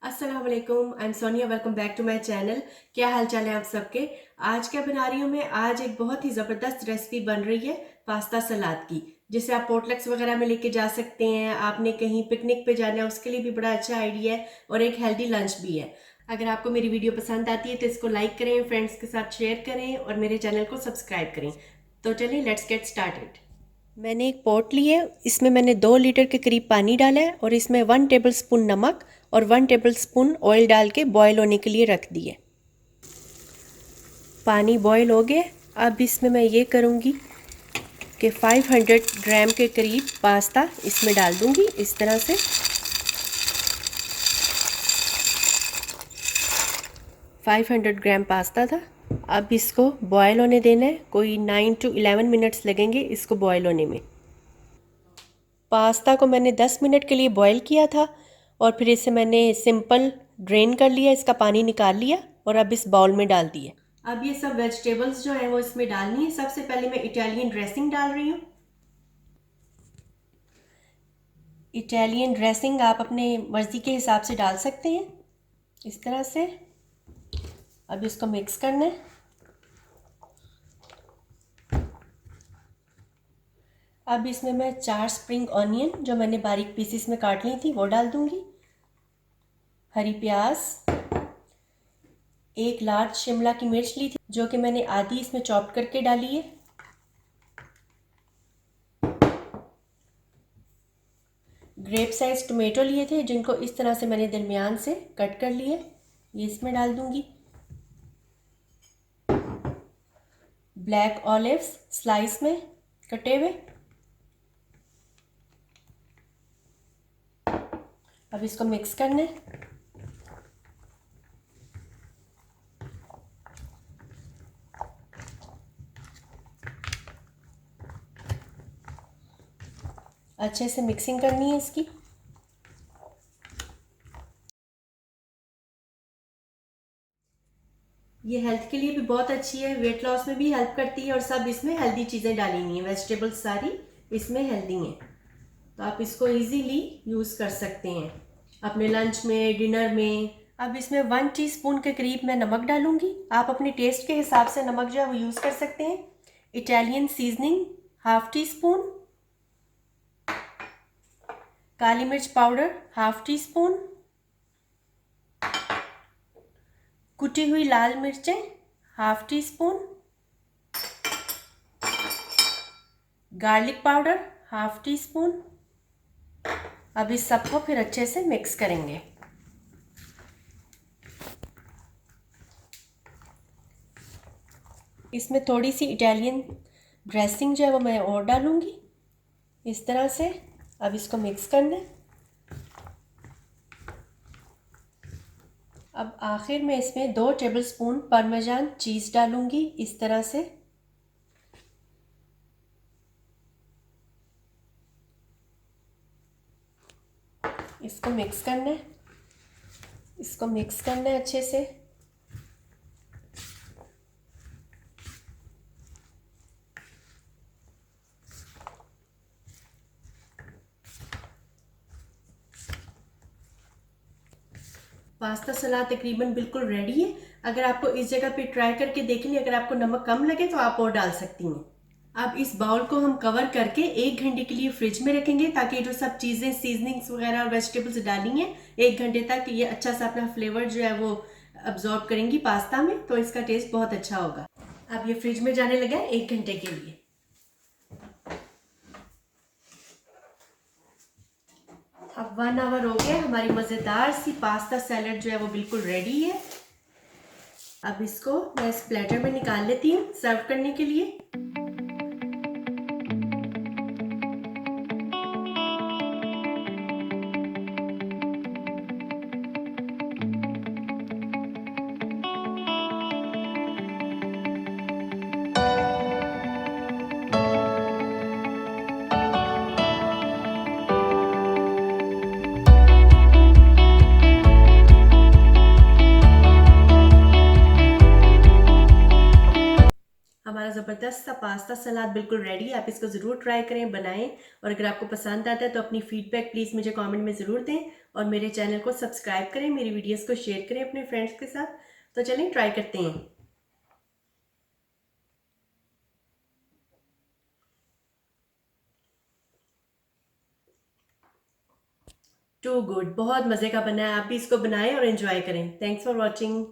अस्सलाम वालेकुम, I am Sonia. Welcome back to my channel. क्या हाल चाल है आप सबके। आज क्या बना रही हूँ मैं, आज एक बहुत ही ज़बरदस्त रेसिपी बन रही है पास्ता सलाद की, जिसे आप पोटलक्स वगैरह में लेके जा सकते हैं। आपने कहीं पिकनिक पे जाना है उसके लिए भी बड़ा अच्छा आइडिया है और एक हेल्दी लंच भी है। अगर आपको मेरी वीडियो पसंद आती है तो इसको लाइक करें, फ्रेंड्स के साथ शेयर करें और मेरे चैनल को सब्सक्राइब करें। तो चलिए लेट्स गेट स्टार्टेड। मैंने एक पॉट ली है, इसमें मैंने 2 लीटर के करीब पानी डाला है और इसमें 1 टेबलस्पून नमक और 1 टेबलस्पून ऑयल डाल के बॉयल होने के लिए रख दिए। पानी बॉयल हो गया। अब इसमें मैं ये करूँगी कि 500 ग्राम के करीब पास्ता इसमें डाल दूँगी। इस तरह से 500 ग्राम पास्ता था। अब इसको बॉयल होने देना है, कोई 9 to 11 मिनट्स लगेंगे इसको बॉयल होने में। पास्ता को मैंने 10 मिनट के लिए बॉईल किया था और फिर इसे मैंने सिंपल ड्रेन कर लिया, इसका पानी निकाल लिया और अब इस बाउल में डाल दिए। अब ये सब वेजिटेबल्स जो है वो इसमें डालनी है। सबसे पहले मैं इटालियन ड्रेसिंग डाल रही हूँ। इटालियन ड्रेसिंग आप अपने मर्ज़ी के हिसाब से डाल सकते हैं, इस तरह से। अब इसको मिक्स करना है। अब इसमें मैं 4 स्प्रिंग ऑनियन जो मैंने बारीक पीसेस में काट ली थी वो डाल दूंगी। हरी प्याज, एक लार्ज शिमला की मिर्च ली थी जो कि मैंने आधी इसमें चॉप करके डाली है। ग्रेप साइज टोमेटो लिए थे जिनको इस तरह से मैंने दरमियान से कट कर लिए, ये इसमें डाल दूंगी। ब्लैक ऑलिव्स स्लाइस में कटे हुए। अब इसको मिक्स करना है। अच्छे से मिक्सिंग करनी है इसकी। ये हेल्थ के लिए भी बहुत अच्छी है, वेट लॉस में भी हेल्प करती है और सब इसमें हेल्दी चीज़ें डाली हुई हैं, वेजिटेबल्स सारी इसमें हेल्दी हैं, तो आप इसको इजीली यूज़ कर सकते हैं अपने लंच में, डिनर में। अब इसमें 1 टीस्पून के करीब मैं नमक डालूंगी। आप अपने टेस्ट के हिसाब से नमक जो है वो यूज़ कर सकते हैं। Italian seasoning half teaspoon, काली मिर्च पाउडर हाफ टी स्पून, कुटी हुई लाल मिर्चें half teaspoon, garlic powder half teaspoon. अब इस सबको फिर अच्छे से मिक्स करेंगे। इसमें थोड़ी सी इटालियन ड्रेसिंग जो है वो मैं और डालूंगी, इस तरह से। अब इसको मिक्स करना है। अब आखिर में इसमें 2 टेबलस्पून पार्मेजान चीज़ डालूंगी, इस तरह से। इसको मिक्स करना है, इसको मिक्स करना है अच्छे से। पास्ता सलाद तकरीबन बिल्कुल रेडी है। अगर आपको इस जगह पे ट्राई करके देखनी, अगर आपको नमक कम लगे तो आप और डाल सकती हैं। अब इस बाउल को हम कवर करके 1 घंटे के लिए फ्रिज में रखेंगे, ताकि जो सब चीज़ें सीजनिंग्स वगैरह और वेजिटेबल्स डाली हैं 1 घंटे तक ये अच्छा सा अपना फ्लेवर जो है वो अब्जॉर्ब करेंगी पास्ता में, तो इसका टेस्ट बहुत अच्छा होगा। अब ये फ्रिज में जाने लगा है 1 घंटे के लिए। अब 1 आवर हो गया, हमारी मज़ेदार सी पास्ता सैलड जो है वो बिल्कुल रेडी है। अब इसको मैं इस प्लेटर में निकाल लेती हूँ सर्व करने के लिए। हमारा ज़बरदस्त सा पास्ता सलाद बिल्कुल रेडी है। आप इसको ज़रूर ट्राई करें, बनाएं, और अगर आपको पसंद आता है तो अपनी फीडबैक प्लीज़ मुझे कमेंट में ज़रूर दें और मेरे चैनल को सब्सक्राइब करें, मेरी वीडियोस को शेयर करें अपने फ्रेंड्स के साथ। तो चलें ट्राई करते हैं। टू गुड, बहुत मज़े का बना है। आप भी इसको बनाएं और एंजॉय करें। Thanks for watching.